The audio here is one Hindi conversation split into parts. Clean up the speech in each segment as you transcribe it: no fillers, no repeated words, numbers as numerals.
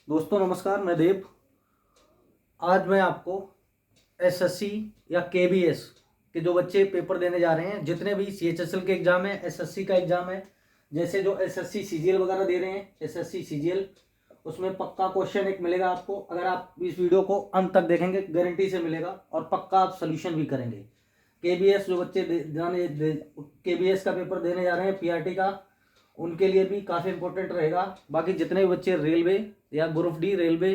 दोस्तों नमस्कार, मैं देव। आज मैं आपको एसएससी या केबीएस के जो बच्चे पेपर देने जा रहे हैं, जितने भी सीएचएसएल के एग्ज़ाम है, एसएससी का एग्ज़ाम है, जैसे जो एसएससी सीजीएल वगैरह दे रहे हैं, एसएससी सीजीएल, उसमें पक्का क्वेश्चन एक मिलेगा आपको। अगर आप इस वीडियो को अंत तक देखेंगे गारंटी से मिलेगा और पक्का आप सोल्यूशन भी करेंगे। केबीएस जो बच्चे केबीएस का पेपर देने जा रहे हैं, पीआरटी का, उनके लिए भी काफ़ी इंपॉर्टेंट रहेगा। बाकी जितने भी बच्चे रेलवे या ग्रुप डी रेलवे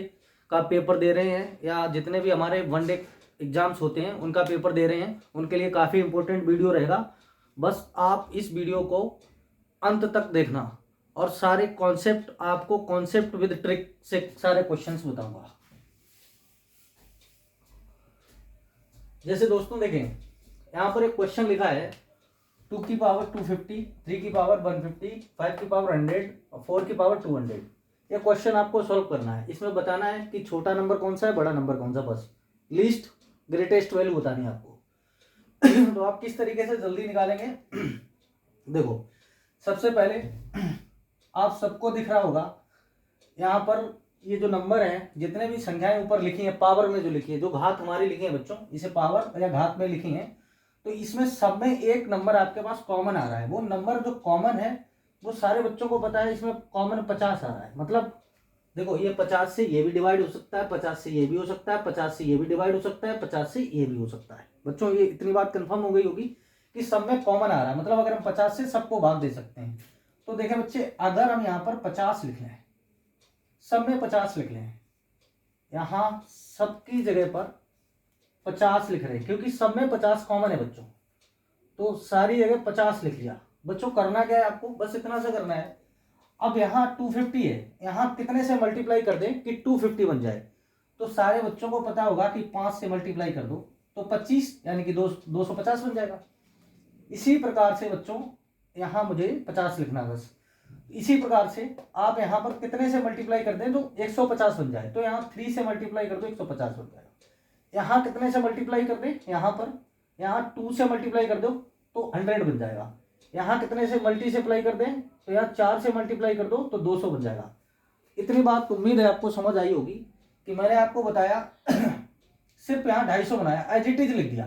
का पेपर दे रहे हैं या जितने भी हमारे वनडे एग्जाम्स होते हैं उनका पेपर दे रहे हैं, उनके लिए काफ़ी इंपॉर्टेंट वीडियो रहेगा। बस आप इस वीडियो को अंत तक देखना और सारे कॉन्सेप्ट, आपको कॉन्सेप्ट विद ट्रिक से सारे क्वेश्चंस बताऊंगा। जैसे दोस्तों देखें, यहाँ पर एक क्वेश्चन लिखा है 2 की पावर 250, 3 की पावर 150, 5 की पावर 100 और 4 की पावर 200। ये क्वेश्चन आपको सॉल्व करना है। इसमें बताना है कि छोटा नंबर कौन सा है, बड़ा नंबर कौन सा, बस लीस्ट ग्रेटेस्ट वैल्यू बतानी है आपको। तो आप किस तरीके से जल्दी निकालेंगे? देखो, सबसे पहले आप सबको दिख रहा होगा यहाँ पर ये जो नंबर है, जितने भी संख्याएं ऊपर लिखी हैं पावर में जो लिखी है, जो घात हमारी लिखी है बच्चों, इसे पावर या घात में लिखी है, तो इसमें सब में एक नंबर आपके पास कॉमन आ रहा है। वो नंबर जो कॉमन है वो सारे बच्चों को पता है, इसमें कॉमन 50 आ रहा है। मतलब देखो, ये 50 से ये भी डिवाइड हो सकता है, 50 से ये भी हो सकता है, 50 से ये भी डिवाइड हो सकता है, 50 से ये भी हो सकता है। बच्चों ये इतनी बात कंफर्म हो गई होगी कि सब में कॉमन आ रहा है, मतलब अगर हम 50 से सबको भाग दे सकते हैं। तो देखें बच्चे, अगर हम यहाँ पर 50 लिख लें, सब में 50 लिख लें, यहाँ सबकी जगह पर 50 लिख रहे हैं क्योंकि सब में 50 कॉमन है बच्चों, तो सारी जगह 50 लिख लिया। बच्चों करना क्या है आपको, बस इतना सा करना है। अब यहाँ 250 है, यहाँ कितने से मल्टीप्लाई कर दें कि 250 बन जाए? तो सारे बच्चों को पता होगा कि 5 से मल्टीप्लाई कर दो तो 25 यानी कि 250 बन जाएगा। इसी प्रकार से बच्चों यहाँ मुझे 50 लिखना है बस। इसी प्रकार से आप यहाँ पर कितने से मल्टीप्लाई कर दें तो 150 बन जाए, तो यहाँ 3 से मल्टीप्लाई कर दो 150 बन जाएगा। यहाँ कितने से मल्टीप्लाई कर दें, यहाँ 2 से मल्टीप्लाई कर दो तो 100 बन जाएगा। यहाँ कितने से मल्टीप्लाई कर दें तो यहाँ 4 से मल्टीप्लाई कर दो तो 200 बन जाएगा। इतनी बात उम्मीद है आपको समझ आई होगी कि मैंने आपको बताया। सिर्फ यहाँ 250 बनाया, एज इट इज लिख दिया।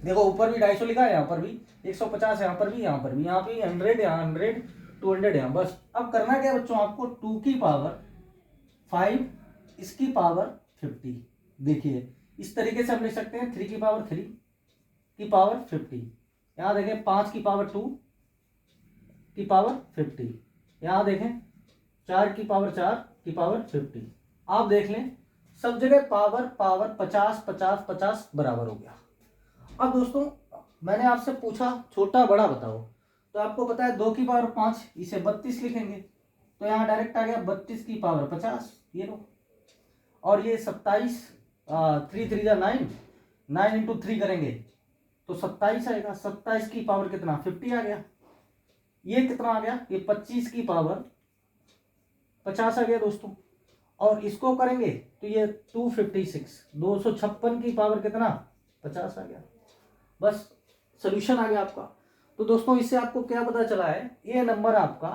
देखो ऊपर भी 250 लिखा है, यहाँ पर भी 150, यहाँ पर भी, यहाँ पर भी, यहाँ पे 100, यहाँ 100, 200 यहाँ। बस अब करना क्या है बच्चों, आपको 2 की पावर 5, इसकी पावर 50। देखिए इस तरीके से हम लिख सकते हैं 3 की पावर 3 की पावर 50। यहाँ देखें 5 की पावर 2 की पावर 50। यहाँ देखें 4 की पावर 4 की पावर 50। आप देख लें सब जगह पावर 50 50 50 बराबर हो गया। अब दोस्तों मैंने आपसे पूछा छोटा बड़ा बताओ, तो आपको पता है 2 की पावर 5, इसे 32 लिखेंगे, तो यहाँ डायरेक्ट आ गया 32 की पावर 50, ये लो। और ये 27, 3 3 9, 9 इंटू 3 करेंगे तो 27 आएगा। 27 की पावर कितना, 50 आ गया। ये कितना आ गया, ये 25 की पावर 50 आ गया दोस्तों। और इसको करेंगे तो ये 256, 256 की पावर कितना, 50 आ गया। बस सोल्यूशन आ गया आपका। तो दोस्तों इससे आपको क्या पता चला है, ये नंबर आपका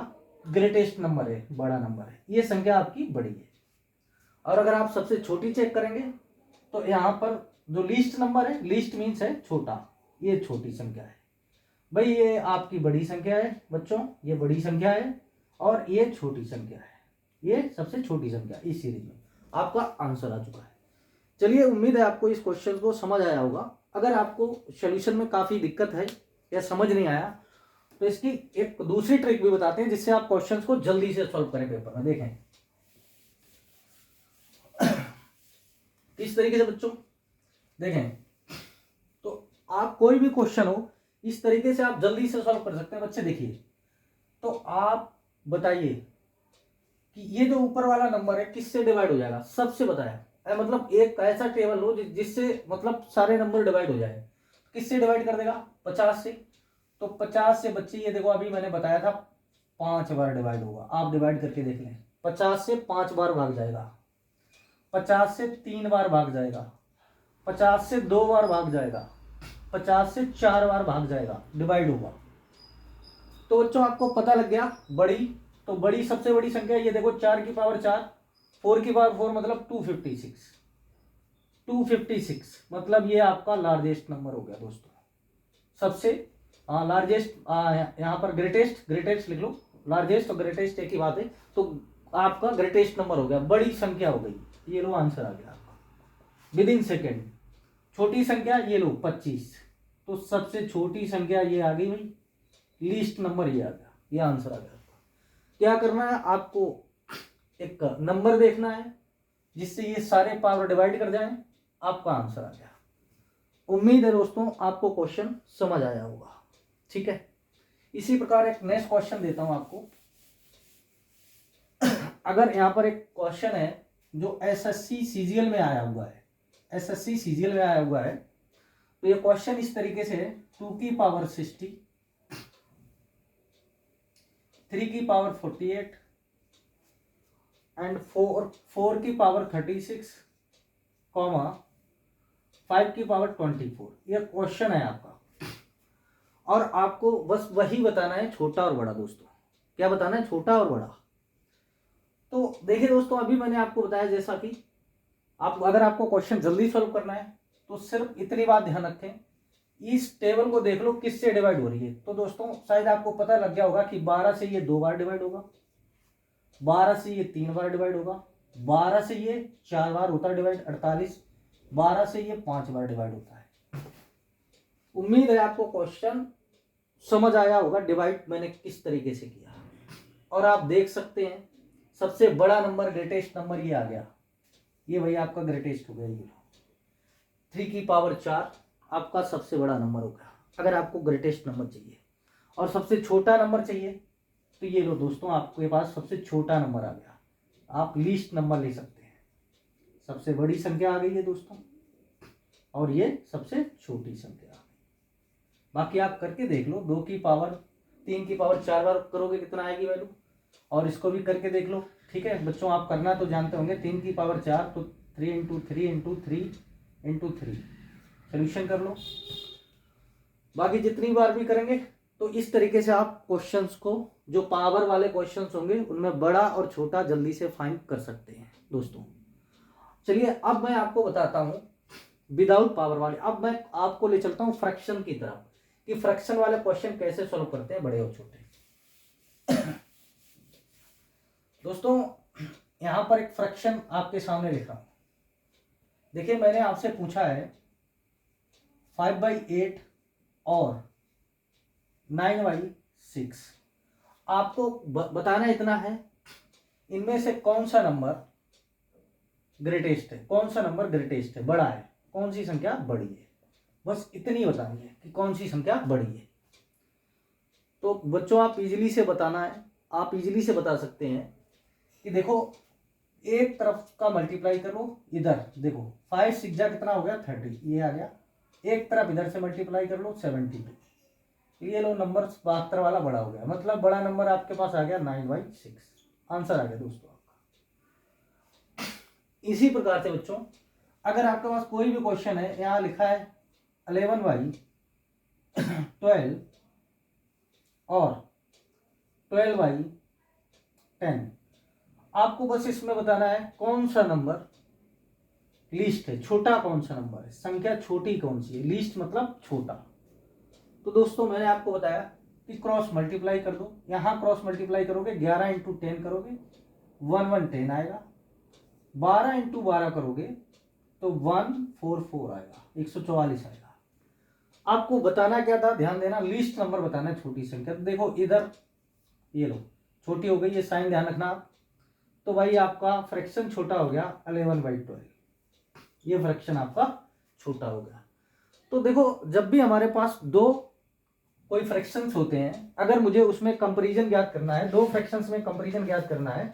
ग्रेटेस्ट नंबर है, बड़ा नंबर है, ये संख्या आपकी बड़ी है। और अगर आप सबसे छोटी चेक करेंगे तो यहाँ पर जो लीस्ट नंबर है, लीस्ट मीन्स है छोटा, ये छोटी संख्या है भाई, ये आपकी बड़ी संख्या है बच्चों, ये बड़ी संख्या है और ये छोटी संख्या है, ये सबसे छोटी संख्या इस सीरीज में। आपका आंसर आ चुका है। चलिए, उम्मीद है आपको इस क्वेश्चन को समझ आया होगा। अगर आपको सॉल्यूशन में काफ़ी दिक्कत है या समझ नहीं आया तो इसकी एक दूसरी ट्रिक भी बताते हैं जिससे आप क्वेश्चंस को जल्दी से सॉल्व करें पेपर में। देखें इस तरीके से बच्चों, देखें तो आप कोई भी क्वेश्चन हो इस तरीके से आप जल्दी से सॉल्व कर सकते हैं बच्चे। देखिए तो आप बताइए कि ये जो ऊपर वाला नंबर है किससे डिवाइड हो जाएगा, सबसे बताया, मतलब एक ऐसा टेबल हो जिससे मतलब सारे नंबर डिवाइड हो जाए। किससे डिवाइड कर देगा, 50 से। तो 50 से बच्चे ये देखो, अभी मैंने बताया था 5 बार डिवाइड होगा, आप डिवाइड करके देख लें। 50 से 5 बार भाग जाएगा, 50 से 3 बार भाग जाएगा, 50 से 2 बार भाग जाएगा, 50 से 4 बार भाग जाएगा, डिवाइड होगा। तो बच्चों आपको पता लग गया बड़ी, तो बड़ी सबसे बड़ी संख्या ये देखो 4 की पावर 4, 4 की पावर 4 मतलब 256, 256 मतलब ये आपका लार्जेस्ट नंबर हो गया दोस्तों, सबसे लार्जेस्ट। यहाँ पर ग्रेटेस्ट, ग्रेटेस्ट लिख लो, लार्जेस्ट और ग्रेटेस्ट एक ही बात है, तो आपका ग्रेटेस्ट नंबर हो गया, बड़ी संख्या हो गई, ये लो आंसर आ गया आपका विद इन सेकेंड। छोटी संख्या ये लो 25, तो सबसे छोटी संख्या ये आ गई भाई, लीस्ट नंबर ये आ गया, ये आंसर आ गया आपका। क्या करना है आपको, एक नंबर देखना है जिससे ये सारे पावर डिवाइड कर जाएं, आपका आंसर आ गया। उम्मीद है दोस्तों आपको क्वेश्चन समझ आया होगा, ठीक है। इसी प्रकार एक नेक्स्ट क्वेश्चन देता हूं आपको। अगर यहाँ पर एक क्वेश्चन है जो एसएससी सीजीएल में आया हुआ है, एसएससी सीजीएल में आया हुआ है, तो ये क्वेश्चन इस तरीके से है, 2 की पावर 60, 3 की पावर 48 एंड 4 की पावर 36, 5 की पावर 24, ये क्वेश्चन है आपका। और आपको बस वही बताना है, छोटा और बड़ा दोस्तों। क्या बताना है, छोटा और बड़ा। तो देखिए दोस्तों, अभी मैंने आपको बताया जैसा कि आप अगर आपको क्वेश्चन जल्दी सॉल्व करना है तो सिर्फ इतनी बात ध्यान रखें, इस टेबल को देख लो किससे डिवाइड हो रही है। तो दोस्तों शायद आपको पता लग गया होगा कि 12 से ये 2 बार डिवाइड होगा, 12 से ये 3 बार डिवाइड होगा, 12 से ये 4 बार होता है डिवाइड 48, 12 से ये 5 बार डिवाइड होता है। उम्मीद है आपको क्वेश्चन समझ आया होगा डिवाइड मैंने किस तरीके से किया। और आप देख सकते हैं सबसे बड़ा नंबर, ग्रेटेस्ट नंबर ये आ गया, ये भाई आपका ग्रेटेस्ट हो गया, ये 3 की पावर 4 आपका सबसे बड़ा नंबर होगा अगर आपको ग्रेटेस्ट नंबर चाहिए। और सबसे छोटा नंबर चाहिए तो ये लो दोस्तों, आपके पास सबसे छोटा नंबर आ गया, आप लीस्ट नंबर ले सकते हैं। सबसे बड़ी संख्या आ गई है दोस्तों, और ये सबसे छोटी संख्या आ गई। बाकी आप करके देख लो, 2 की पावर 3 की पावर 4 बार करोगे कितना आएगी वैल्यू, और इसको भी करके देख लो, ठीक है बच्चों। आप करना तो जानते होंगे, 3 की पावर 4 तो 3 इंटू 3 इंटू 3 इंटू 3, सोल्यूशन कर लो। बाकी जितनी बार भी करेंगे तो इस तरीके से आप क्वेश्चंस को, जो पावर वाले क्वेश्चंस होंगे उनमें बड़ा और छोटा जल्दी से फाइंड कर सकते हैं दोस्तों। चलिए अब मैं आपको बताता हूं विदाउट पावर वाले। अब मैं आपको ले चलता हूं फ्रैक्शन की तरफ, कि फ्रैक्शन वाले क्वेश्चन कैसे सॉल्व करते हैं, बड़े और छोटे। दोस्तों यहां पर एक फ्रैक्शन आपके सामने लिखा हूं, देखिए मैंने आपसे पूछा है 5/8 और 9/6। आपको बताना इतना है, इनमें से कौन सा नंबर ग्रेटेस्ट है, कौन सा नंबर ग्रेटेस्ट है, बड़ा है, कौन सी संख्या बड़ी है, बस इतनी बतानी है कि कौन सी संख्या बड़ी है। तो बच्चों आप इजीली से बताना है, आप इजीली से बता सकते हैं कि देखो एक तरफ का मल्टीप्लाई करो, इधर देखो 5 6 जा कितना हो गया 30, ये आ गया। एक तरफ इधर से मल्टीप्लाई कर लो 72, ये लो नंबर 72 वाला बड़ा हो गया, मतलब बड़ा नंबर आपके पास आ गया 9/6, आंसर आ गया दोस्तों आपका। इसी प्रकार से बच्चों अगर आपके पास कोई भी क्वेश्चन है, यहाँ लिखा है 11/12 और 12/10, आपको बस इसमें बताना है कौन सा नंबर लीस्ट है, छोटा कौन सा नंबर है, संख्या छोटी कौन सी है, लीस्ट मतलब छोटा। तो दोस्तों मैंने आपको बताया कि क्रॉस मल्टीप्लाई कर दो, यहां क्रॉस मल्टीप्लाई करोगे 11 इंटू 10 करोगे 1110 आएगा, 12 इंटू 12 करोगे तो 144 आएगा, 144 आएगा। आपको बताना क्या था, ध्यान देना, लीस्ट नंबर बताना है, छोटी संख्या। तो देखो इधर ये लो छोटी हो गई, ये साइन ध्यान रखना आप। तो भाई आपका फ्रैक्शन छोटा हो गया 11/12, ये फ्रैक्शन आपका छोटा हो गया। तो देखो जब भी हमारे पास दो कोई फ्रैक्शंस होते हैं, अगर मुझे उसमें कंपैरिजन ज्ञात करना है, दो फ्रैक्शंस में कंपैरिजन ज्ञात करना है,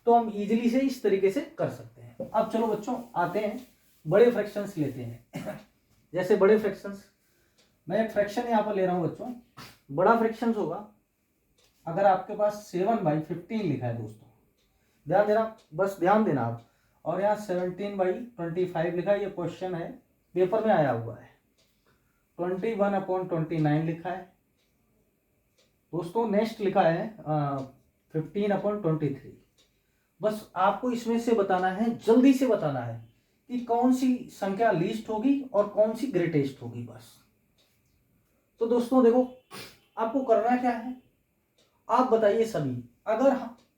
तो हम इजीली से इस तरीके से कर सकते हैं। अब चलो बच्चों आते हैं बड़े फ्रैक्शंस लेते हैं। जैसे बड़े फ्रैक्शंस, मैं एक फ्रैक्शन यहाँ पर ले रहा हूँ बच्चों, बड़ा फ्रैक्शंस होगा अगर आपके पास 7/15 लिखा है दोस्तों, ध्यान देना, बस ध्यान देना आप। और यहाँ 17/25 लिखा है, ये क्वेश्चन है पेपर में आया हुआ है। 21/29 लिखा है दोस्तों। नेक्स्ट लिखा है 15/23, बस आपको इसमें से बताना है, जल्दी से बताना है कि कौन सी संख्या लीस्ट होगी और कौन सी ग्रेटेस्ट होगी बस। तो दोस्तों देखो, आपको करना क्या है, आप बताइए सभी,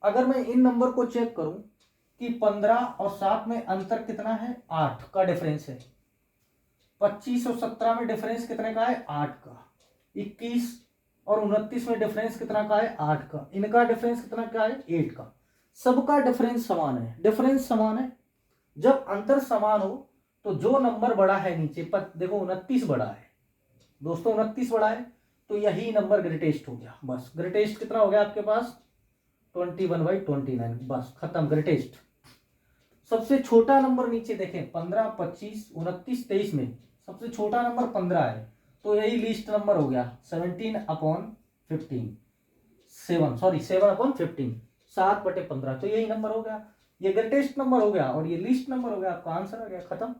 अगर मैं इन नंबर को चेक करूं कि 15 और 7 में अंतर कितना है, 8 का डिफरेंस है। 25 और 17 में डिफरेंस कितने का है, 8 का। 21 और 29 में डिफरेंस कितना का है, 8 का। इनका डिफरेंस कितना का है, 8 का। सबका डिफरेंस समान है, डिफरेंस समान है। जब अंतर समान हो तो जो नंबर बड़ा है नीचे पर, देखो 29 बड़ा है दोस्तों, 29 बड़ा है, तो यही नंबर ग्रेटेस्ट हो गया। बस ग्रेटेस्ट कितना हो गया आपके पास, 21/29, बस खत्म, ग्रेटेस्ट। सबसे छोटा नंबर नीचे देखें, 15, 25, 29, 23 में सबसे छोटा नंबर 15 है, तो यही लीस्ट नंबर हो गया, 17/15, 7/15, 7/15, तो यही नंबर हो गया। ये ग्रेटेस्ट नंबर हो गया और ये लीस्ट नंबर हो गया, आपका आंसर आ गया, खत्म,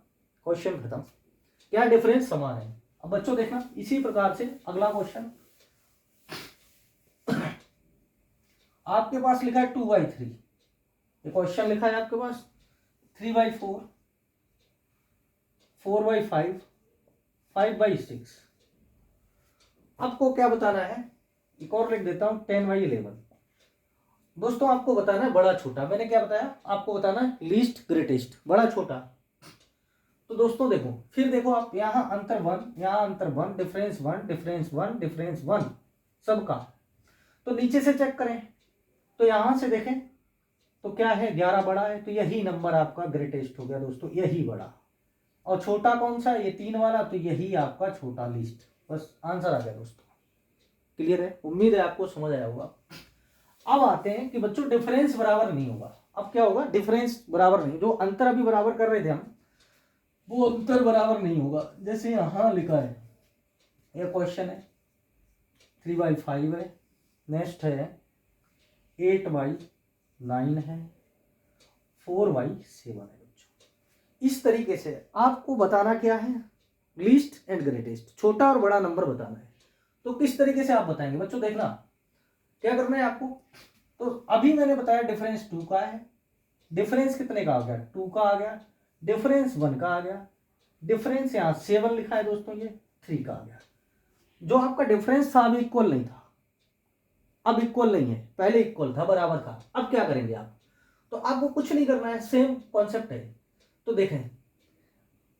क्वेश्चन खत्म। क्या डिफरेंस समान है। अब बच्चों देखना, इसी प्रकार से अगला क्वेश्चन आपके पास लिखा है 2/3, ये क्वेश्चन लिखा है आपके पास 3/4, 4/5, 5/6। आपको क्या बताना है, एक और लिख देता हूं, 10/11। दोस्तों आपको बताना है बड़ा छोटा, मैंने क्या बताया, आपको बताना है लीस्ट ग्रेटेस्ट, बड़ा छोटा। तो दोस्तों देखो, फिर देखो आप, यहां अंतर 1, यहां अंतर 1, डिफरेंस 1, डिफरेंस 1, डिफरेंस 1 सबका। तो नीचे से चेक करें, तो यहां से देखें तो क्या है, 11 बड़ा है, तो यही नंबर आपका ग्रेटेस्ट हो गया दोस्तों, यही बड़ा। और छोटा कौन सा है, ये 3 वाला, तो यही आपका छोटा लीस्ट। बस आंसर आ गया दोस्तों, क्लियर है, उम्मीद है आपको समझ आया होगा। अब आते हैं कि बच्चों डिफरेंस बराबर नहीं होगा। अब क्या होगा, डिफरेंस बराबर नहीं, जो अंतर अभी बराबर कर रहे थे हम, वो अंतर बराबर नहीं होगा। जैसे यहां लिखा है, यह क्वेश्चन है 3/5 है, नेक्स्ट है 8/9 है, 4/7 है बच्चों। इस तरीके से आपको बताना क्या है, लीस्ट एंड ग्रेटेस्ट, छोटा और बड़ा नंबर बताना है। तो किस तरीके से आप बताएंगे बच्चों, देखना क्या करना है आपको। तो अभी मैंने बताया डिफरेंस 2 का है, डिफरेंस कितने का आ गया, 2 का आ गया, डिफरेंस 1 का आ गया, डिफरेंस यहाँ 7 लिखा है दोस्तों, ये 3 का आ गया। जो आपका डिफरेंस था अभी इक्वल नहीं था, अब इक्वल नहीं है, पहले इक्वल था, बराबर था। अब क्या करेंगे आप, तो आपको कुछ नहीं करना है, सेम कॉन्सेप्ट है। तो देखें,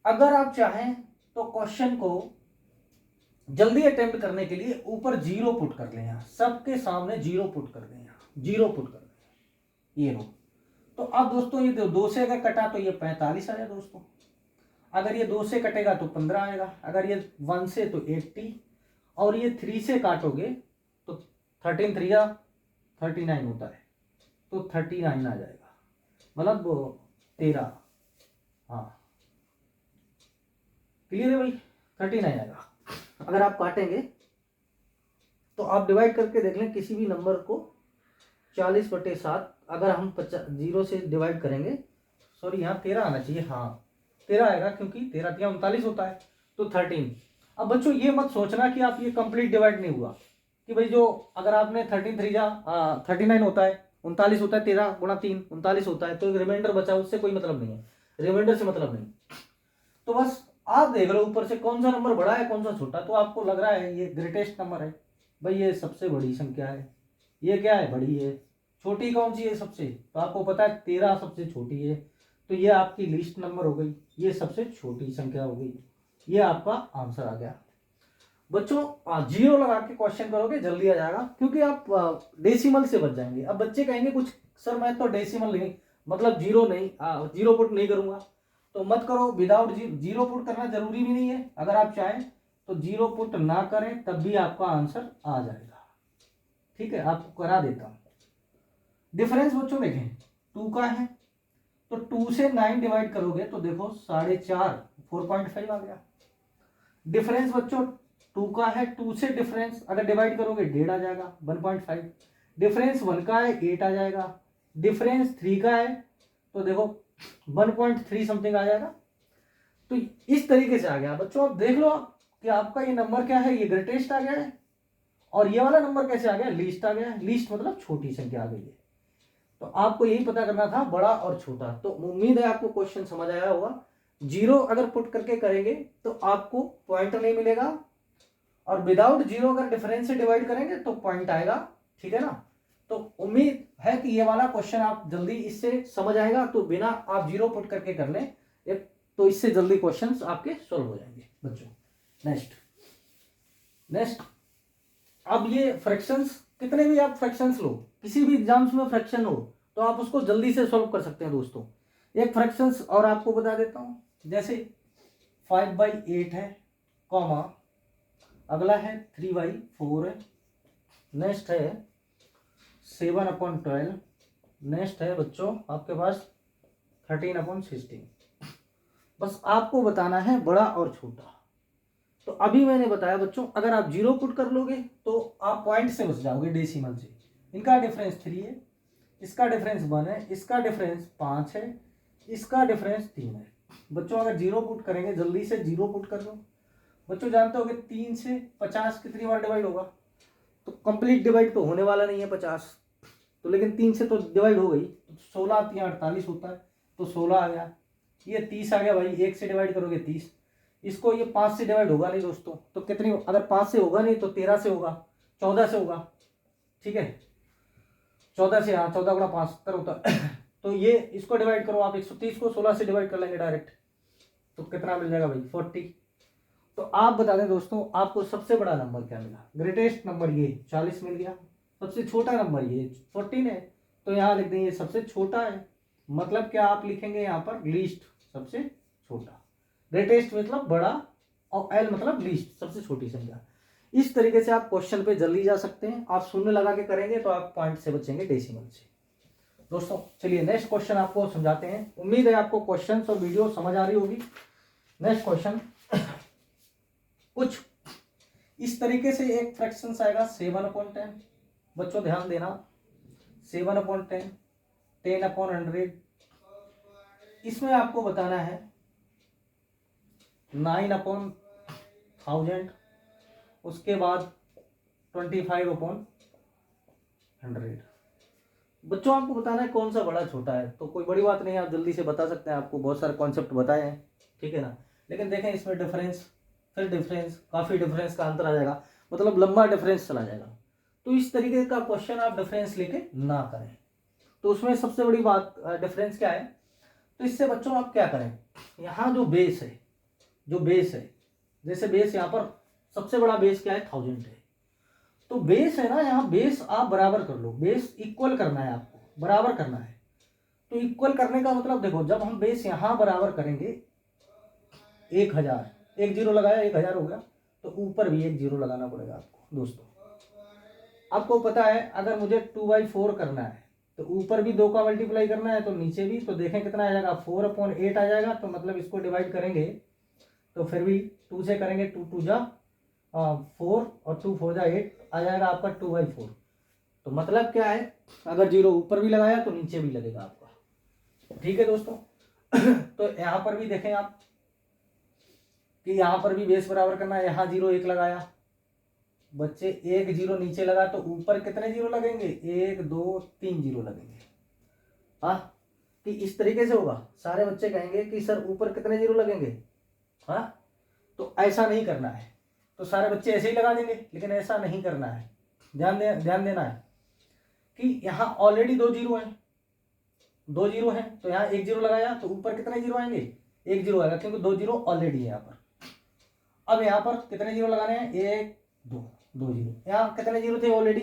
अगर आप चाहें तो क्वेश्चन को जल्दी अटेम्प्ट करने के लिए ऊपर 0 पुट कर लें, यहां सबके सामने 0 पुट कर दें, यहां 0 पुट कर दें, ये लो। तो अब दोस्तों ये 2 से अगर कटा तो ये 45 आया दोस्तों, अगर ये 2 से कटेगा तो 15 आएगा, अगर ये 1 से तो 80, और ये 3 से काटोगे तो 13 3 39 होता है, तो 39 आ जाएगा, मतलब 13, हाँ क्लियर है भाई, 39 आएगा। अगर आप काटेंगे तो आप डिवाइड करके देख लें किसी भी नंबर को, 40/7 अगर हम 0 से डिवाइड करेंगे, सॉरी यहाँ 13 आना चाहिए, हाँ 13 आएगा, क्योंकि 13 3 39 होता है, तो 13। अब बच्चों ये मत सोचना कि आप ये कंप्लीट डिवाइड नहीं हुआ, कि भाई जो अगर आपने 13 3 39 होता है, 39 होता है, 13 गुणा 3 39 होता है, तो एक रिमाइंडर बचा, उससे कोई मतलब नहीं है, रिमाइंडर से मतलब नहीं। तो बस आप देख लो ऊपर से कौन सा नंबर बड़ा है कौन सा छोटा, तो आपको लग रहा है ये ग्रेटेस्ट नंबर है, भाई ये सबसे बड़ी संख्या है, ये क्या है, बड़ी है। छोटी कौन सी है सबसे, तो आपको पता है 13 सबसे छोटी है, तो ये आपकी लिस्ट नंबर हो गई, ये सबसे छोटी संख्या हो गई, ये आपका आंसर आ गया। बच्चों 0 लगा के क्वेश्चन करोगे जल्दी आ जाएगा, क्योंकि आप डेसिमल से बच जाएंगे। अब बच्चे कहेंगे कुछ सर मैं तो डेसिमल नहीं, मतलब 0 नहीं, 0 पुट नहीं करूंगा, तो मत करो, विदाउट 0 पुट करना जरूरी भी नहीं है, अगर आप चाहें तो 0 पुट ना करें तब भी आपका आंसर आ जाएगा, ठीक है, आपको करा देता हूं। डिफरेंस बच्चों देखें 2 का है, तो 2 से 9 डिवाइड करोगे तो देखो 4.5, 4.5 आ गया। डिफरेंस बच्चों 2 का है, 2 से डिफरेंस अगर डिवाइड करोगे 1.5 आ जाएगा, 1.5। डिफरेंस 1 का है, 8 आ जाएगा। डिफरेंस 3 का है तो देखो 1.3 समथिंग आ जाएगा। तो इस तरीके से आ गया बच्चों, अब देख लो कि आपका ये नंबर क्या है, ये ग्रेटेस्ट आ गया है, और ये वाला नंबर कैसे आ गया, लीस्ट आ गया है। लीस्ट मतलब छोटी संख्या आ गई है। तो आपको यही पता करना था बड़ा और छोटा। तो उम्मीद है आपको क्वेश्चन समझ आया होगा। 0 अगर पुट करके करेंगे तो आपको पॉइंट नहीं मिलेगा, और विदाउट 0 अगर डिफरेंस से डिवाइड करेंगे तो पॉइंट आएगा। ठीक है ना। तो उम्मीद है कि ये वाला क्वेश्चन आप जल्दी इससे समझ आएगा। तो बिना आप 0 पुट करके कर लें तो इससे जल्दी क्वेश्चंस आपके सॉल्व हो जाएंगे बच्चों। नेक्स्ट अब ये फ्रैक्शंस, कितने भी आप फ्रैक्शंस लो, किसी भी एग्जाम्स में फ्रैक्शन हो तो आप उसको जल्दी से सॉल्व कर सकते हैं दोस्तों। एक फ्रैक्शंस और आपको बता देता हूं, जैसे 5/8 है, कॉमा अगला है 3/4 है, नेक्स्ट है 7/12, नेक्स्ट है बच्चों आपके पास 13/16। बस आपको बताना है बड़ा और छोटा। तो अभी मैंने बताया बच्चों, अगर आप 0 पुट कर लोगे तो आप पॉइंट से बच जाओगे, डेसिमल से। इनका डिफरेंस 3 है, इसका डिफरेंस 1 है, इसका डिफरेंस 5 है, इसका डिफरेंस 3 है। बच्चों अगर 0 पुट करेंगे, जल्दी से 0 पुट कर दो। बच्चों जानते हो कि 3 से 50 कितनी बार डिवाइड होगा? तो कंप्लीट डिवाइड तो होने वाला नहीं है 50, तो लेकिन 3 से तो डिवाइड हो गई। 16 3 48 होता है, तो 16 आ गया। ये 30 आ गया भाई, 1 से डिवाइड करोगे 30। इसको ये 5 से डिवाइड होगा नहीं दोस्तों, तो कितनी, अगर 5 से होगा नहीं तो 13 से होगा, 14 से होगा। ठीक है, 14 से, हाँ 14 गुणा 5 70 होता है। तो ये इसको डिवाइड करो आप, 130 को 16 से डिवाइड कर लेंगे डायरेक्ट, तो कितना मिल जाएगा भाई 40। तो आप बता दें दोस्तों, आपको सबसे बड़ा नंबर क्या मिला? ग्रेटेस्ट नंबर ये 40 मिल गया। सबसे छोटा नंबर ये 14 है, तो यहाँ लिख देंगे सबसे छोटा है। मतलब क्या आप लिखेंगे यहाँ पर? लीस्ट, सबसे छोटा। ग्रेटेस्ट मतलब बड़ा, और एल मतलब लीस्ट, सबसे छोटी संख्या। इस तरीके से आप क्वेश्चन पे जल्दी जा सकते हैं। आप शून्य लगा के करेंगे तो आप पॉइंट से बचेंगे, डेसिमल से। दोस्तों चलिए नेक्स्ट क्वेश्चन आपको समझाते हैं। उम्मीद है आपको क्वेश्चन और वीडियो समझ आ रही होगी। नेक्स्ट क्वेश्चन कुछ इस तरीके से एक फ्रैक्शन आएगा 7/10। बच्चों ध्यान देना, 7/10, 10/100। इसमें आपको बताना है 9/1000, उसके बाद 25/100। बच्चों आपको बताना है कौन सा बड़ा छोटा है। तो कोई बड़ी बात नहीं है, आप जल्दी से बता सकते हैं, आपको बहुत सारे कॉन्सेप्ट बताए हैं। ठीक है ना। लेकिन देखें इसमें डिफरेंस, फिर डिफरेंस, काफ़ी डिफरेंस का अंतर आ जाएगा, मतलब लंबा डिफरेंस चला जाएगा। तो इस तरीके का क्वेश्चन आप डिफरेंस लेके ना करें। तो उसमें सबसे बड़ी बात डिफरेंस क्या है? तो इससे बच्चों आप क्या करें, यहाँ जो बेस है, जैसे बेस यहाँ पर सबसे बड़ा बेस क्या है? 1000 है। तो बेस है ना, यहाँ बेस आप बराबर कर लो, बेस इक्वल करना है आपको, बराबर करना है। तो इक्वल करने का मतलब देखो, जब हम बेस यहाँ बराबर करेंगे 1000, एक जीरो लगाया 1000 हो गया, तो ऊपर भी एक जीरो लगाना पड़ेगा आपको। दोस्तों आपको पता है अगर मुझे 2/4 करना है तो ऊपर भी 2 का मल्टीप्लाई करना है, तो नीचे भी। तो देखें कितना आ जाएगा, 4/8 आ जाएगा। तो मतलब इसको डिवाइड करेंगे तो फिर भी 2 से करेंगे, 2 2 जा 4 और 2 4 जा 8 आ जाएगा आपका 2/4। तो मतलब क्या है, अगर जीरो ऊपर भी लगाया तो नीचे भी लगेगा आपका। ठीक है दोस्तों। तो यहाँ पर भी देखें आप कि यहाँ पर भी बेस बराबर करना है। यहाँ 0 1 लगाया बच्चे, एक जीरो नीचे लगा, तो ऊपर कितने जीरो लगेंगे? 1 2 3 जीरो लगेंगे। हाँ, कि इस तरीके से होगा। सारे बच्चे कहेंगे कि सर ऊपर कितने जीरो लगेंगे? हाँ, तो ऐसा नहीं करना है। तो सारे बच्चे ऐसे ही लगा देंगे, लेकिन ऐसा नहीं करना है। ध्यान देना है कि यहाँ ऑलरेडी 2 जीरो हैं, 2 जीरो हैं, तो यहाँ 1 जीरो लगाया तो ऊपर कितने जीरो आएंगे? 1 जीरो आएगा, क्योंकि 2 जीरो ऑलरेडी है यहाँ पर। अब यहाँ पर कितने जीरो लगाने हैं? 1 2 2 जीरो। यहाँ कितने जीरो थे? ऑलरेडी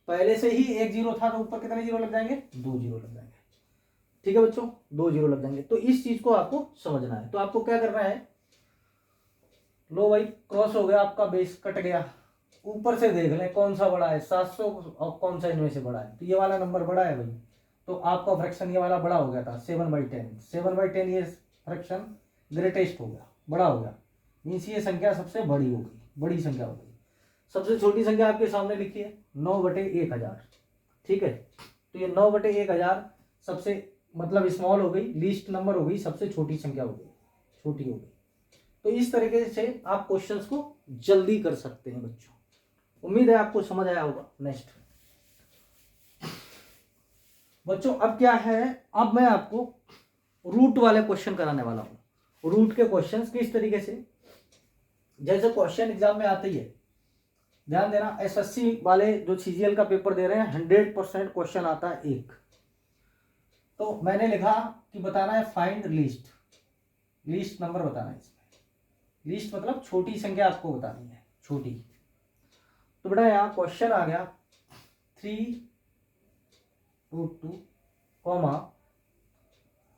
पहले से ही 1 जीरो था, तो ऊपर कितने जीरो लग जाएंगे? 2 जीरो लग जाएंगे। ठीक है बच्चों, 2 जीरो लग जाएंगे। तो इस चीज को आपको समझना है। तो आपको क्या करना है, लो भाई क्रॉस हो गया, आपका बेस कट गया। ऊपर से देख लें कौन सा बड़ा है, 700 और कौन सा इनमें से बड़ा है। तो ये वाला नंबर बड़ा है भाई, तो आपका फ्रैक्शन ये वाला बड़ा हो गया था 7/10। 7/10 ये फ्रैक्शन ग्रेटेस्ट हो गया, बड़ा हो गया। मीन्स ये संख्या सबसे बड़ी हो गई, बड़ी संख्या हो गई। सबसे छोटी संख्या आपके सामने लिखी है 9/1000। ठीक है, तो ये 9/1000 सबसे मतलब स्मॉल हो गई, लीस्ट नंबर हो गई, सबसे छोटी संख्या हो गई, छोटी हो गई। तो इस तरीके से आप क्वेश्चंस को जल्दी कर सकते हैं बच्चों। उम्मीद है आपको समझ आया होगा। नेक्स्ट बच्चों अब क्या है, अब मैं आपको रूट वाले क्वेश्चन कराने वाला हूँ। रूट के क्वेश्चंस किस तरीके से, जैसे क्वेश्चन एग्जाम में आते ही है, ध्यान देना, एसएससी वाले जो सीजीएल का पेपर दे रहे हैं 100% क्वेश्चन आता है एक। तो मैंने लिखा कि बताना है फाइंड लीस्ट, लीस्ट नंबर बताना है इसमें, लीस्ट मतलब छोटी संख्या आपको बतानी है, छोटी। तो बेटा यहाँ क्वेश्चन आ गया 3√2 कॉमा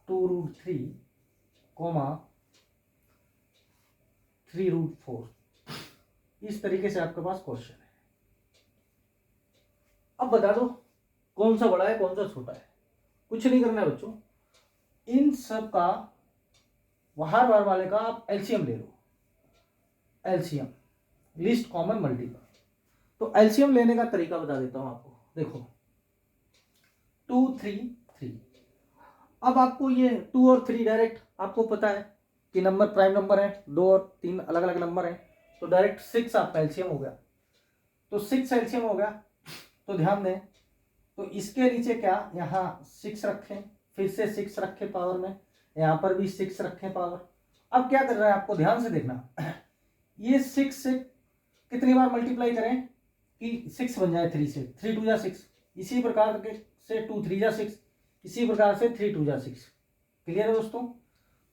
2√3 कॉमा 3√4, इस तरीके से आपके पास क्वेश्चन है। अब बता दो कौन सा बड़ा है कौन सा छोटा है। कुछ नहीं करना है बच्चों, इन सब का बाहर बार वाले का आप एलसीएम ले लो, एलसीएम लिस्ट कॉमन मल्टीपल। तो एलसीएम लेने का तरीका बता देता हूं आपको, देखो 2 3 3। अब आपको ये 2 और 3 डायरेक्ट आपको पता है कि नंबर प्राइम नंबर है, 2 और 3 अलग अलग नंबर है, तो डायरेक्ट 6 आपका एलसीएम हो गया। तो 6 एलसीएम हो गया, तो ध्यान दें, तो इसके नीचे क्या यहाँ 6 रखें, फिर से 6 रखें पावर में, यहाँ पर भी 6 रखें पावर। अब क्या कर रहा है आपको ध्यान से देखना, ये 6 से कितनी बार मल्टीप्लाई करें कि 6 बन जाए 3 से, 3 2 जा 6, इसी प्रकार के से 2 3 जा 6, इसी प्रकार से 3 2 जा 6। क्लियर है दोस्तों।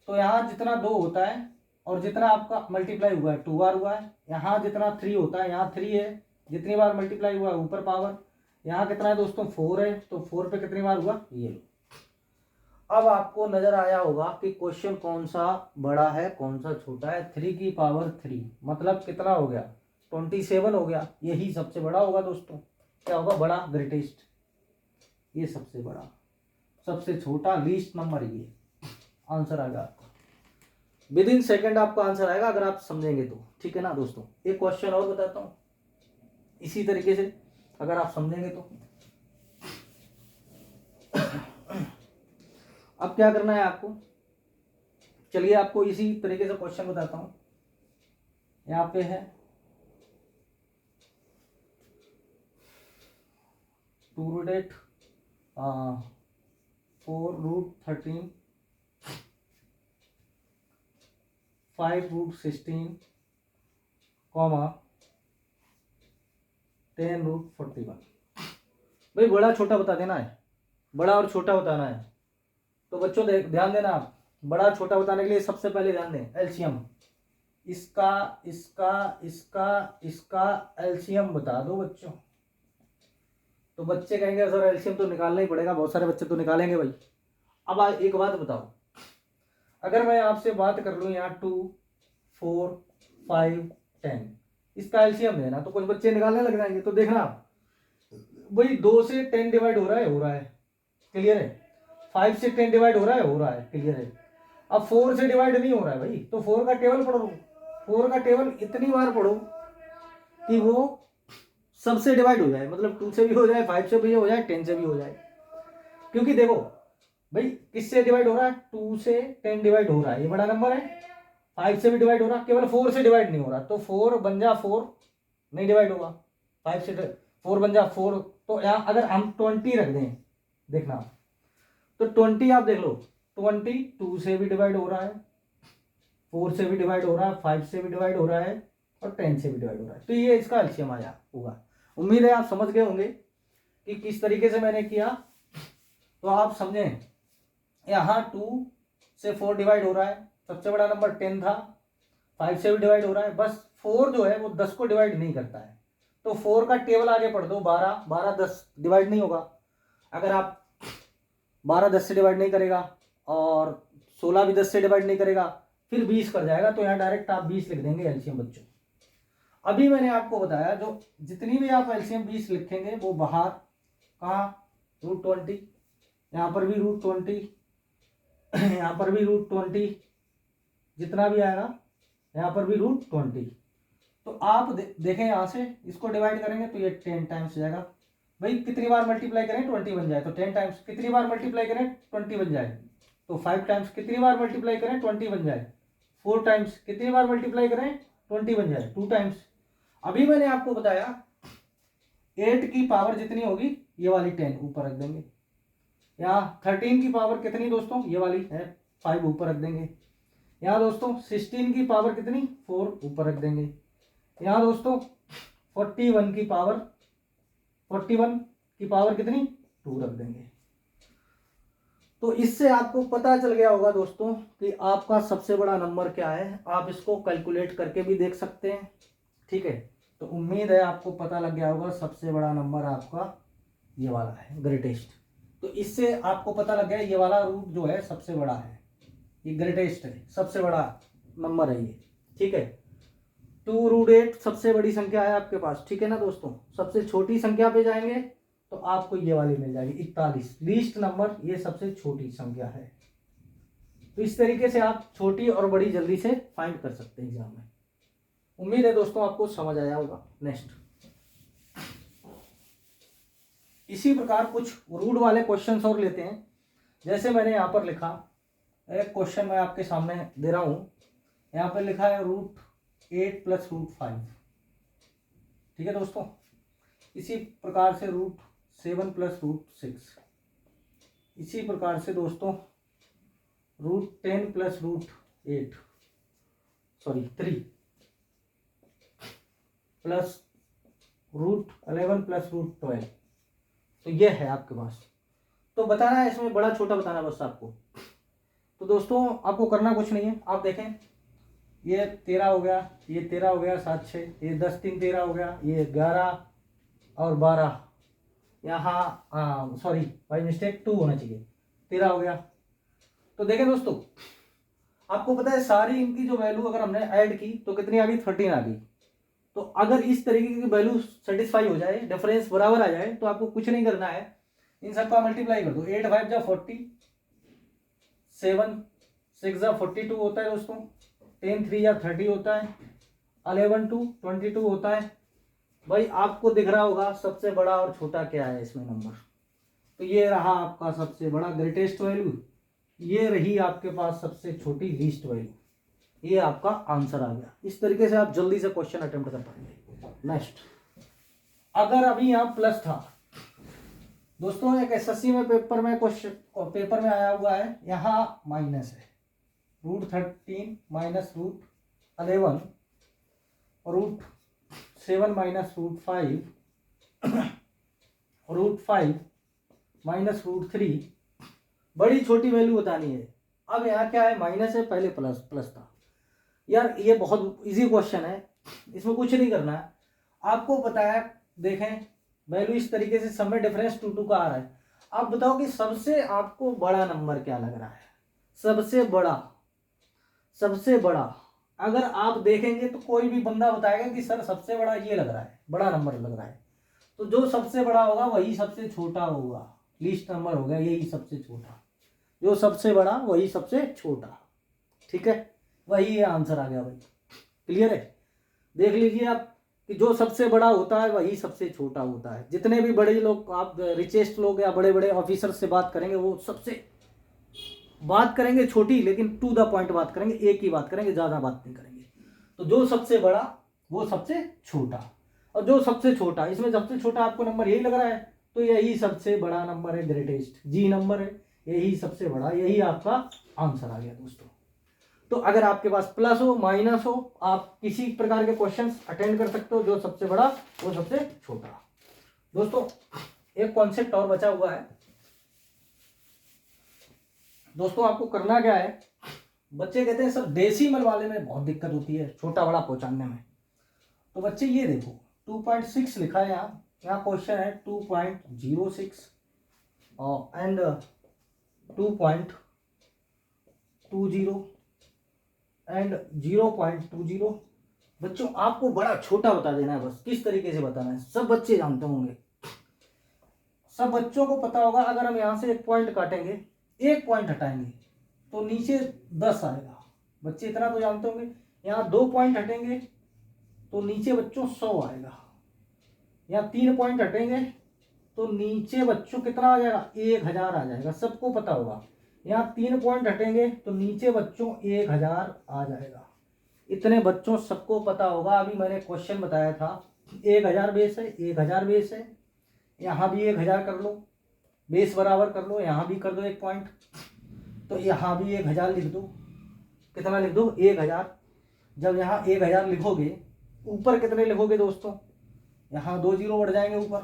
तो यहाँ जितना 2 होता है और जितना आपका मल्टीप्लाई हुआ है 2 बार हुआ है, यहाँ जितना 3 होता है, यहाँ 3 है, जितनी बार मल्टीप्लाई हुआ है ऊपर पावर, यहाँ कितना है दोस्तों 4 है, तो 4 पे कितनी बार हुआ ये लो। अब आपको नजर आया होगा कि क्वेश्चन कौन सा बड़ा है कौन सा छोटा है। 3 की पावर 3 मतलब कितना हो गया 27 हो गया, यही सबसे बड़ा होगा दोस्तों। क्या होगा बड़ा, ग्रेटेस्ट, ये सबसे बड़ा, सबसे छोटा लीस्ट नंबर, ये आंसर आएगा आपका। विद इन सेकेंड आपका आंसर आएगा अगर आप समझेंगे तो, ठीक है ना दोस्तों। एक क्वेश्चन और बताता हूं इसी तरीके से, अगर आप समझेंगे तो। अब क्या करना है आपको, चलिए आपको इसी तरीके से क्वेश्चन बताता हूं। यहाँ पे है 2√8 4√13 5√16 कॉमा 10√41। भाई बड़ा छोटा बता देना है, बड़ा और छोटा बताना है। तो बच्चों ध्यान देना, आप बड़ा छोटा बताने के लिए सबसे पहले ध्यान दें एलसीएम, इसका इसका इसका इसका एलसीएम बता दो बच्चों। तो बच्चे कहेंगे सर एलसीएम तो निकालना ही पड़ेगा, बहुत सारे बच्चे तो निकालेंगे भाई। अब एक बात बताओ, अगर मैं आपसे बात कर लूँ यहाँ 2 4 5 10, इसका एलसीएम लेना, तो कुछ बच्चे निकालने लग जाएंगे। तो देखना भाई 2 से 10 डिवाइड हो रहा है, क्लियर है। 5 से 10 डिवाइड हो रहा है, क्लियर है। अब 4 से डिवाइड नहीं हो रहा है भाई, तो 4 का टेबल पढ़ो, 4 का टेबल इतनी बार पढ़ो कि वो सबसे डिवाइड हो जाए, मतलब 2 से भी हो जाए, 5 से भी हो जाए, 10 से भी हो जाए। क्योंकि देखो भाई किससे डिवाइड हो रहा है, 2 से 10 डिवाइड हो रहा है, ये बड़ा नंबर है। 5 से भी डिवाइड हो रहा है, केवल 4 से डिवाइड नहीं हो रहा, तो 4 बन जा 4 नहीं डिवाइड होगा, 5 से 4 बन जा 4। तो यहाँ अगर हम 20 रख दें, देखना तो 20 आप देख लो, 20 2 से भी डिवाइड हो रहा है, 4 से भी डिवाइड हो रहा है, 5 से भी डिवाइड हो रहा है और 10 से भी डिवाइड हो रहा है। तो ये इसका एलसीएम आया होगा। उम्मीद है आप समझ गए होंगे कि किस तरीके से मैंने किया। तो आप समझें, यहाँ 2 से 4 डिवाइड हो रहा है, सबसे बड़ा नंबर 10 था, 5 से भी डिवाइड हो रहा है, बस 4 जो है वो 10 को डिवाइड नहीं करता है। तो 4 का टेबल आगे पढ़ दो, 12 12 10 डिवाइड नहीं होगा। अगर आप 12 10 से डिवाइड नहीं करेगा और 16 भी 10 से डिवाइड नहीं करेगा, फिर 20 कर जाएगा, तो यहाँ डायरेक्ट आप 20 लिख देंगे एलसीएम बच्चों। अभी मैंने आपको बताया जो जितनी भी आप एलसीएम 20 लिखेंगे वो बाहर कहाँ √20, यहाँ पर भी √20, यहाँ पर भी √20, जितना भी आएगा यहाँ पर भी √20। तो आप देखें यहाँ से इसको डिवाइड करेंगे तो ये 10 टाइम्स जाएगा। भाई कितनी बार मल्टीप्लाई करें 20 बन जाए, तो 10 टाइम्स। कितनी बार मल्टीप्लाई करें 20 बन जाए, तो 5 टाइम्स। कितनी बार मल्टीप्लाई करें 20 बन जाए, 4 टाइम्स। कितनी बार मल्टीप्लाई करें 20 बन जाए, 2 टाइम्स। अभी मैंने आपको बताया 8 की पावर जितनी होगी ये वाली 10 ऊपर रख देंगे, यहाँ 13 की पावर कितनी दोस्तों, ये वाली है, 5 ऊपर रख देंगे। यहाँ दोस्तों 16 की पावर कितनी, 4 ऊपर रख देंगे। यहाँ दोस्तों 41 की पावर कितनी, 2 रख देंगे। तो इससे आपको पता चल गया होगा दोस्तों कि आपका सबसे बड़ा नंबर क्या है। आप इसको कैलकुलेट करके भी देख सकते हैं, ठीक है। तो उम्मीद है आपको पता लग गया होगा सबसे बड़ा नंबर आपका ये वाला है, ग्रेटेस्ट। तो इससे आपको पता लग गया ये वाला रूट जो है सबसे बड़ा है, ये ग्रेटेस्ट है, सबसे बड़ा नंबर है ये, ठीक है। 2√8 सबसे बड़ी संख्या है आपके पास, ठीक है ना दोस्तों। सबसे छोटी संख्या पे जाएंगे तो आपको ये वाली मिल जाएगी 41, लीस्ट नंबर, ये सबसे छोटी संख्या है। तो इस तरीके से आप छोटी और बड़ी जल्दी से फाइंड कर सकते हैं एग्जाम में। उम्मीद है दोस्तों आपको समझ आया होगा। नेक्स्ट, इसी प्रकार कुछ रूट वाले क्वेश्चंस और लेते हैं। जैसे मैंने यहाँ पर लिखा, एक क्वेश्चन मैं आपके सामने दे रहा हूँ, यहाँ पर लिखा है √8 + √5, ठीक है दोस्तों। इसी प्रकार से √7 + √6, इसी प्रकार से दोस्तों √10 + √8 3 प्लस √11 + √12। तो ये है आपके पास। तो बताना है इसमें बड़ा छोटा बताना बस आपको। तो दोस्तों आपको करना कुछ नहीं है, आप देखें ये 13 हो गया, ये 13 हो गया, 7 6, ये 10 3 13 हो गया, ये 11 और 12, यहाँ सॉरी बाई मिस्टेक 2 होना चाहिए, 13 हो गया। तो देखें दोस्तों, आपको पता है सारी इनकी जो वैल्यू अगर हमने ऐड की तो कितनी आ गई, 13 आ गई। तो अगर इस तरीके की वैल्यू सेटिस्फाई हो जाए, डिफरेंस बराबर आ जाए, तो आपको कुछ नहीं करना है, इन सबका मल्टीप्लाई कर दो। 8 5 जा 40, 7 6 जा 42 होता है दोस्तों, 10 3 जा 30 होता है, 11 2 22 होता है। भाई आपको दिख रहा होगा सबसे बड़ा और छोटा क्या है इसमें नंबर। तो ये रहा आपका सबसे बड़ा ग्रेटेस्ट वैल्यू, ये रही आपके पास सबसे छोटी लीस्ट वैल्यू, ये आपका आंसर आ गया। इस तरीके से आप जल्दी से क्वेश्चन अटेम्प्ट कर पाएंगे। नेक्स्ट, अगर अभी यहाँ प्लस था दोस्तों, एक एसएससी में पेपर में क्वेश्चन पेपर में आया हुआ है, यहाँ माइनस है, √13 - √11 √7 - √5 √5 - √3, बड़ी छोटी वैल्यू बतानी है। अब यहाँ क्या है, माइनस है, पहले प्लस था। यार ये बहुत इजी क्वेश्चन है, इसमें कुछ नहीं करना है, आपको पता है। देखें वैल्यू इस तरीके से, सब में डिफरेंस 2 2 का आ रहा है। आप बताओ कि सबसे आपको बड़ा नंबर क्या लग रहा है, सबसे बड़ा अगर आप देखेंगे तो कोई भी बंदा बताएगा कि सर सबसे बड़ा ये लग रहा है, बड़ा नंबर लग रहा है। तो जो सबसे बड़ा होगा वही सबसे छोटा होगा, लीस्ट नंबर होगा यही सबसे छोटा, जो सबसे बड़ा वही सबसे छोटा, ठीक है। वही ये आंसर आ गया भाई, क्लियर है। देख लीजिए आप कि जो सबसे बड़ा होता है वही सबसे छोटा होता है। जितने भी बड़े लोग, आप रिचेस्ट लोग या बड़े बड़े ऑफिसर से बात करेंगे, वो सबसे बात करेंगे छोटी, लेकिन टू द पॉइंट बात करेंगे, एक ही बात करेंगे, ज़्यादा बात नहीं करेंगे। तो जो सबसे बड़ा वो सबसे छोटा, और जो सबसे छोटा, इसमें सबसे छोटा आपको नंबर यही लग रहा है, तो यही सबसे बड़ा नंबर है, ग्रेटेस्ट जी नंबर है, यही सबसे बड़ा, यही आपका आंसर आ गया दोस्तों। तो अगर आपके पास प्लस हो माइनस हो, आप किसी प्रकार के क्वेश्चंस अटेंड कर सकते हो, जो सबसे बड़ा वो सबसे छोटा। दोस्तों एक कॉन्सेप्ट और बचा हुआ है दोस्तों, आपको करना क्या है। बच्चे कहते हैं सर डेसिमल वाले में बहुत दिक्कत होती है छोटा बड़ा पहुंचाने में। तो बच्चे ये देखो 2.6 लिखा है, यहाँ क्वेश्चन है 2.06 एंड 2.20 एंड 0.20। बच्चों आपको बड़ा छोटा बता देना है, बस किस तरीके से बताना है सब बच्चे जानते होंगे, सब बच्चों को पता होगा। अगर हम यहाँ से एक पॉइंट काटेंगे, एक पॉइंट हटाएंगे तो नीचे 10 आएगा, बच्चे इतना तो जानते होंगे। यहाँ 2 पॉइंट हटेंगे तो नीचे बच्चों 100 आएगा। यहाँ 3 पॉइंट हटेंगे तो नीचे बच्चों कितना आ जाएगा, 1000 आ जाएगा, सबको पता होगा। यहाँ 3 पॉइंट हटेंगे तो नीचे बच्चों 1000 आ जाएगा। इतने बच्चों सबको पता होगा। अभी मैंने क्वेश्चन बताया था 1000 बेस है, 1000 बेस है, यहाँ भी 1000 कर लो, बेस बराबर कर लो, यहाँ भी कर दो 1 पॉइंट, तो यहाँ भी 1000 लिख दो। कितना लिख दो? 1000। जब यहाँ 1000 लिखोगे, ऊपर कितने लिखोगे दोस्तों? यहाँ 2 जीरो बढ़ जाएंगे ऊपर।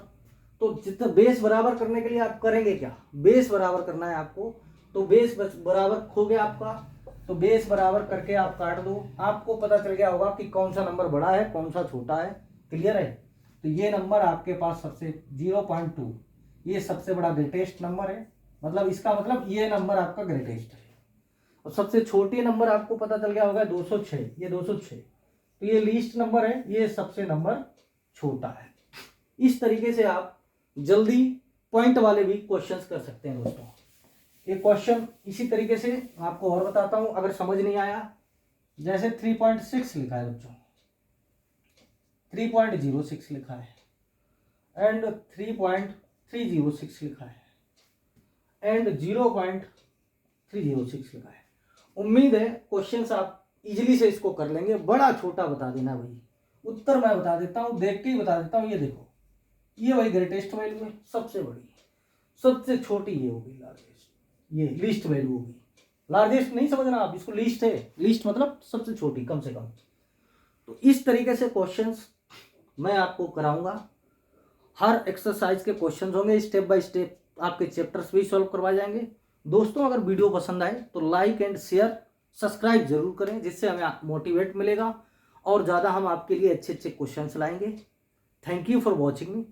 तो जितना बेस बराबर करने के लिए आप करेंगे क्या? बेस बराबर करना है आपको, तो बेस बराबर खो गया आपका, तो बेस बराबर करके आप काट दो। आपको पता चल गया होगा कि कौन सा नंबर बड़ा है, कौन सा छोटा है। क्लियर है? तो ये नंबर आपके पास सबसे 0.2, ये सबसे बड़ा ग्रेटेस्ट नंबर है। मतलब इसका मतलब ये नंबर आपका ग्रेटेस्ट है। और सबसे छोटे नंबर आपको पता चल गया होगा 206, ये 206, तो ये लीस्ट नंबर है, ये सबसे नंबर छोटा है। इस तरीके से आप जल्दी पॉइंट वाले भी क्वेश्चंस कर सकते हैं दोस्तों। एक क्वेश्चन इसी तरीके से आपको और बताता हूं, अगर समझ नहीं आया, जैसे 3.6 लिखा है बच्चों, 3.06 लिखा है एंड 3.306 लिखा है एंड 0.306 लिखा है। उम्मीद है क्वेश्चंस आप इजीली से इसको कर लेंगे। बड़ा छोटा बता देना भाई, उत्तर मैं बता देता हूँ, देख के ही बता देता हूँ। ये देखो, ये भाई ग्रेटेस्ट वैल्यू है, सबसे बड़ी, सबसे छोटी ये होगी लार्जेस्ट, ये लीस्ट वैल्यू होगी। लार्जेस्ट नहीं समझना आप, इसको लीस्ट है, लीस्ट मतलब सबसे छोटी, कम से कम। तो इस तरीके से क्वेश्चंस मैं आपको कराऊंगा। हर एक्सरसाइज के क्वेश्चंस होंगे, स्टेप बाय स्टेप आपके चैप्टर्स भी सॉल्व करवाए जाएंगे। दोस्तों अगर वीडियो पसंद आए तो लाइक एंड शेयर सब्सक्राइब जरूर करें, जिससे हमें मोटिवेट मिलेगा और ज़्यादा हम आपके लिए अच्छे अच्छे क्वेश्चंस लाएंगे। Thank you for watching me.